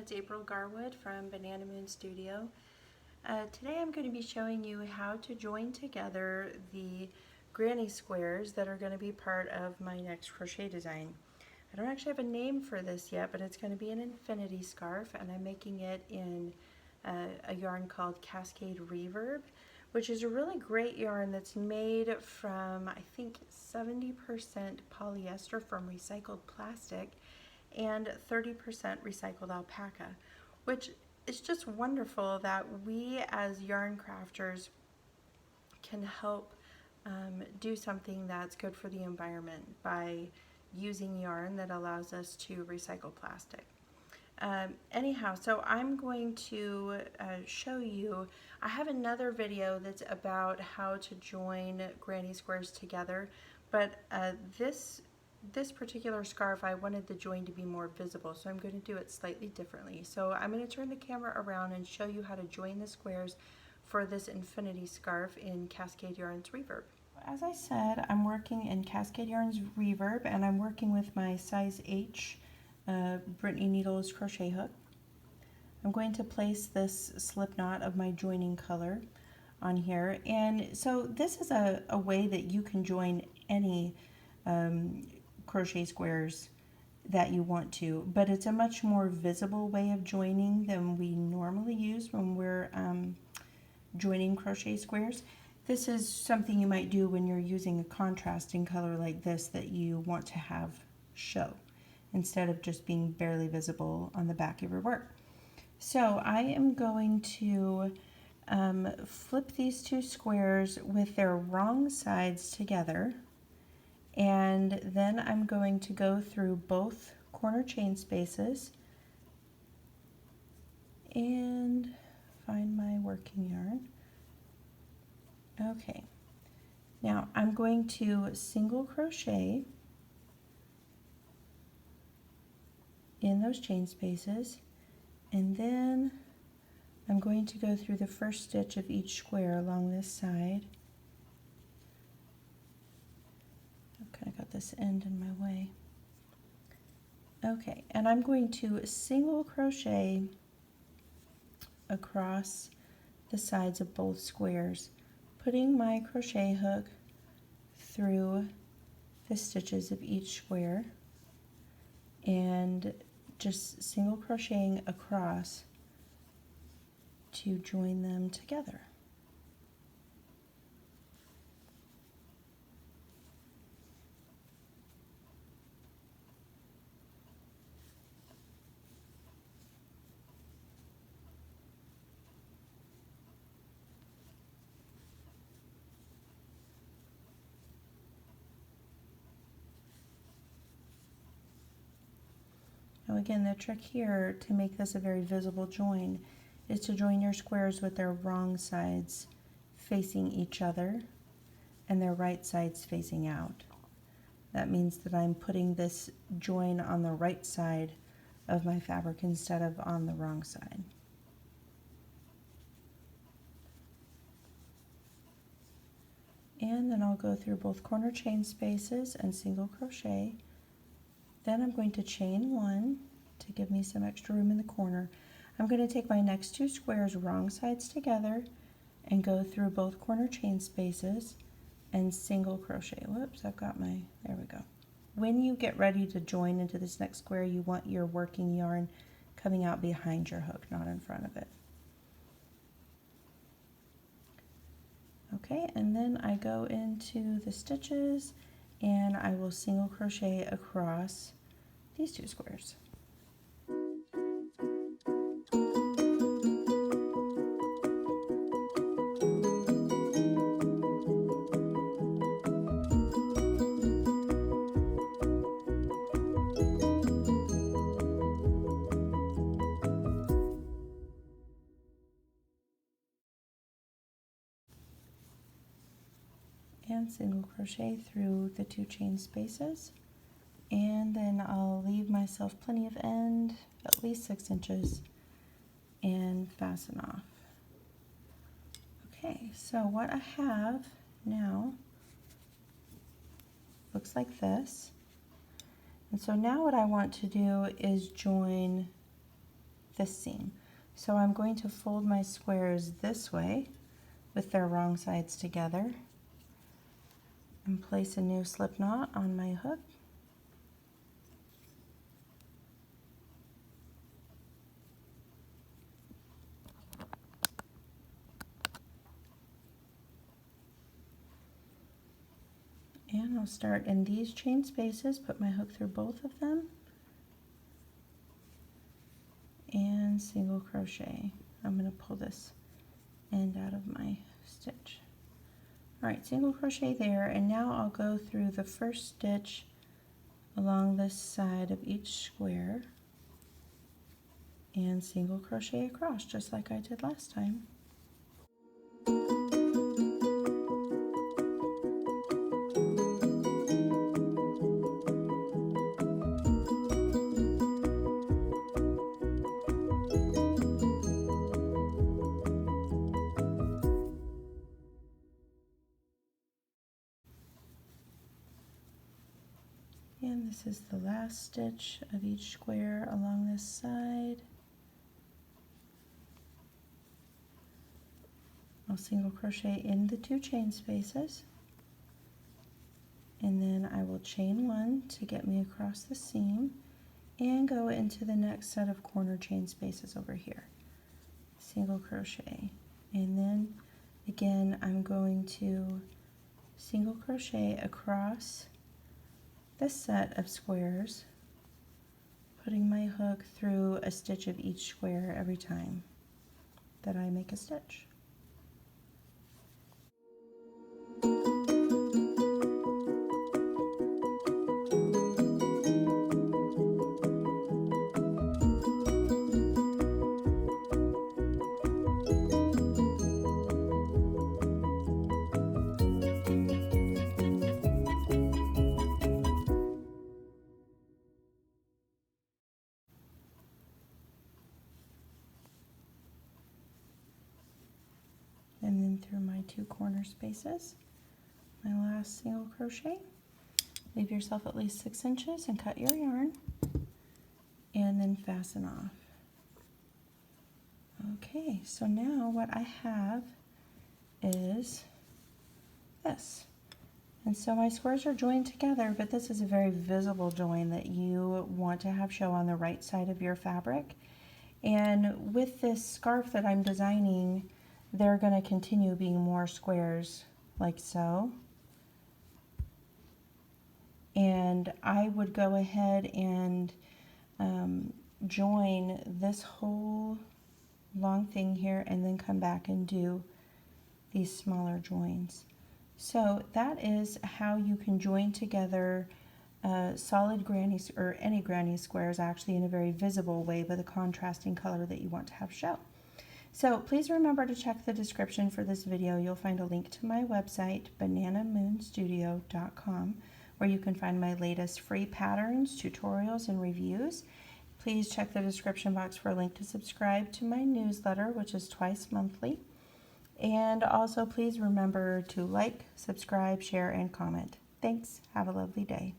it's April Garwood from Banana Moon Studio. Today I'm going to be showing you how to join together the granny squares that are going to be part of my next crochet design. I don't actually have a name for this yet, but it's going to be an infinity scarf, and I'm making it in a yarn called Cascade Reverb, which is a really great yarn that's made from, I think, 70% polyester from recycled plastic and 30% recycled alpaca, which is just wonderful that we as yarn crafters can help do something that's good for the environment by using yarn that allows us to recycle plastic. Anyhow, so I'm going to show you, I have another video that's about how to join granny squares together, but this particular scarf, I wanted the join to be more visible, so I'm going to do it slightly differently. So I'm going to turn the camera around and show you how to join the squares for this infinity scarf in Cascade Yarns Reverb. As I said, I'm working in Cascade Yarns Reverb, and I'm working with my size H Brittany Needles crochet hook. I'm going to place this slip knot of my joining color on here, and so this is a way that you can join any crochet squares that you want to, but it's a much more visible way of joining than we normally use when we're joining crochet squares. This is something you might do when you're using a contrasting color like this that you want to have show instead of just being barely visible on the back of your work. So I am going to flip these two squares with their wrong sides together, and then I'm going to go through both corner chain spaces and find my working yarn. Okay, now I'm going to single crochet in those chain spaces, and then I'm going to go through the first stitch of each square along this side. Okay, I got this end in my way. Okay, and I'm going to single crochet across the sides of both squares, putting my crochet hook through the stitches of each square and just single crocheting across to join them together. Now again, the trick here to make this a very visible join is to join your squares with their wrong sides facing each other and their right sides facing out. That means that I'm putting this join on the right side of my fabric instead of on the wrong side. And then I'll go through both corner chain spaces and single crochet. Then I'm going to chain one to give me some extra room in the corner. I'm going to take my next two squares wrong sides together and go through both corner chain spaces and single crochet. Whoops, I've got my, there we go. When you get ready to join into this next square, you want your working yarn coming out behind your hook, not in front of it. Okay, and then I go into the stitches and I will single crochet across these two squares. And single crochet through the two chain spaces, and then I'll leave myself plenty of end, at least 6 inches, and fasten off. Okay, so what I have now looks like this. And so now what I want to do is join this seam. So I'm going to fold my squares this way with their wrong sides together and place a new slip knot on my hook. And I'll start in these chain spaces, put my hook through both of them, and single crochet. I'm going to pull this end out of my stitch. Alright, single crochet there, and now I'll go through the first stitch along this side of each square and single crochet across just like I did last time. And this is the last stitch of each square along this side. I'll single crochet in the 2 chain spaces, and then I will chain 1 to get me across the seam and go into the next set of corner chain spaces over here. Single crochet, and then again I'm going to single crochet across this set of squares, putting my hook through a stitch of each square every time that I make a stitch. And then through my 2 corner spaces, my last single crochet. Leave yourself at least 6 inches and cut your yarn, and then fasten off. Okay, so now what I have is this. And so my squares are joined together, but this is a very visible join that you want to have show on the right side of your fabric. And with this scarf that I'm designing, they're going to continue being more squares like so. And I would go ahead and join this whole long thing here and then come back and do these smaller joins. So that is how you can join together solid granny, or any granny squares actually, in a very visible way with a contrasting color that you want to have show. So please remember to check the description for this video. You'll find a link to my website, bananamoonstudio.com, where you can find my latest free patterns, tutorials, and reviews. Please check the description box for a link to subscribe to my newsletter, which is twice monthly. And also please remember to like, subscribe, share, and comment. Thanks. Have a lovely day.